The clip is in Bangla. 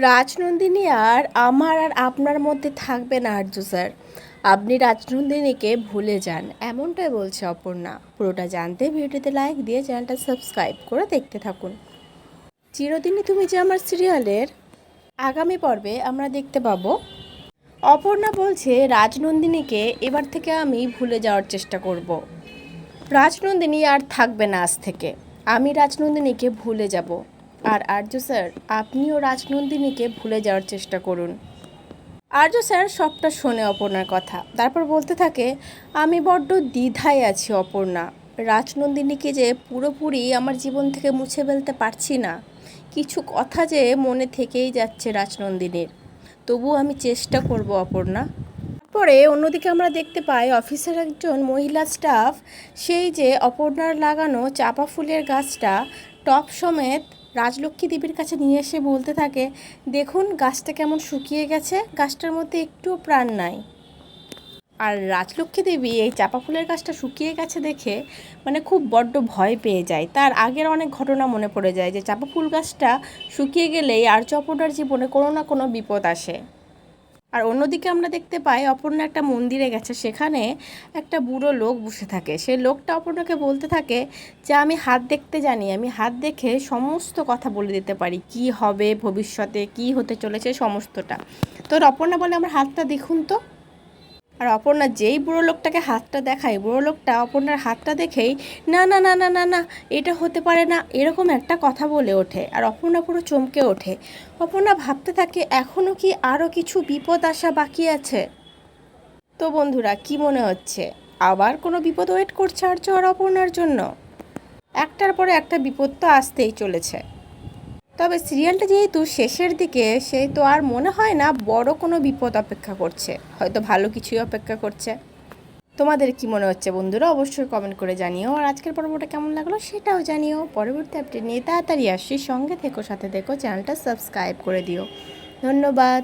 রাজনন্দিনী আর আমার আর আপনার মধ্যে থাকবে না আর্য স্যার। আপনি রাজনন্দিনীকে ভুলে যান, এমনটাই বলছে অপর্ণা। পুরোটা জানতে ভিডিওতে লাইক দিয়ে চ্যানেলটা সাবস্ক্রাইব করে দেখতে থাকুন। চিরদিনই তুমি যে আমার সিরিয়ালের আগামী পর্বে আমরা দেখতে পাবো অপর্ণা বলছে রাজনন্দিনীকে এবার থেকে আমি ভুলে যাওয়ার চেষ্টা করব। রাজনন্দিনী আর থাকবে না আজ থেকে, আমি রাজনন্দিনীকে ভুলে যাব। আর আর্য স্যার, আপনিও রাজনন্দিনীকে ভুলে যাওয়ার চেষ্টা করুন। আর্য স্যার সবটা শোনে অপর্ণার কথা, তারপর বলতে থাকে, আমি বড্ড দ্বিধায় আছি অপর্ণা। রাজনন্দিনীকে যে পুরোপুরি আমার জীবন থেকে মুছে ফেলতে পারছি না, কিছু কথা যে মনে থেকেই যাচ্ছে রাজনন্দিনীর। তবু আমি চেষ্টা করব অপর্ণা। পরে অন্যদিকে আমরা দেখতে পাই অফিসের একজন মহিলা স্টাফ সেই যে অপর্ণার লাগানো চাপা ফুলের গাছটা টপ সমেত রাজলক্ষ্মী দেবীর কাছে নিয়ে এসে বলতে থাকে, দেখুন গাছটা কেমন শুকিয়ে গেছে, গাছটার মধ্যে একটুও প্রাণ নাই। আর রাজলক্ষ্মী দেবী এই চাপা ফুলের গাছটা শুকিয়ে গেছে দেখে খুব বড্ড ভয় পেয়ে যায়। তার আগের অনেক ঘটনা মনে পড়ে যায় যে চাপা ফুল গাছটা শুকিয়ে গেলেই আর্য অপর্ণার জীবনে কোনো না কোনো বিপদ আসে। আর অন্যদিকে আমরা দেখতে পাই অপর্ণা একটা মন্দিরে গেছে, সেখানে একটা বুড়ো লোক বসে থাকে। সেই লোকটা অপর্ণাকে বলতে থাকে যে আমি হাত দেখতে জানি, আমি হাত দেখে সমস্ত কথা বলে দিতে পারি, কি হবে ভবিষ্যতে, কি হতে চলেছে সমস্তটা। তো অপর্ণা বলে আমার হাতটা দেখুন তো। আর অপর্ণা যেই বুড়ো লোকটাকে হাতটা দেখায়, বুড়ো লোকটা অপর্ণার হাতটা দেখেই না না না না না না এটা হতে পারে না, এরকম একটা কথা বলে ওঠে। আর অপর্ণা পুরো চমকে ওঠে। অপর্ণা ভাবতে থাকে এখনও কি আরও কিছু বিপদ আসা বাকি আছে। তো বন্ধুরা, কি মনে হচ্ছে আবার কোনো বিপদ ওয়েট করছে আর্য আর অপর্ণার জন্য? একটার পরে একটা বিপদ তো আসতেই চলেছে। তবে সিরিয়ালটা যেহেতু শেষের দিকে, সেই তো আর মনে হয় না বড় কোনো বিপদ অপেক্ষা করছে, হয়তো ভালো কিছুই অপেক্ষা করছে। তোমাদের কি মনে হচ্ছে বন্ধুরা? অবশ্যই কমেন্ট করে জানিও। আর আজকের পর্বটা কেমন লাগলো সেটাও জানিও। পরবর্তী আপডেট নিয়ে তাড়াতাড়ি আসছি, সঙ্গে থেকো, সাথে থেকো, চ্যানেলটা সাবস্ক্রাইব করে দিও। ধন্যবাদ।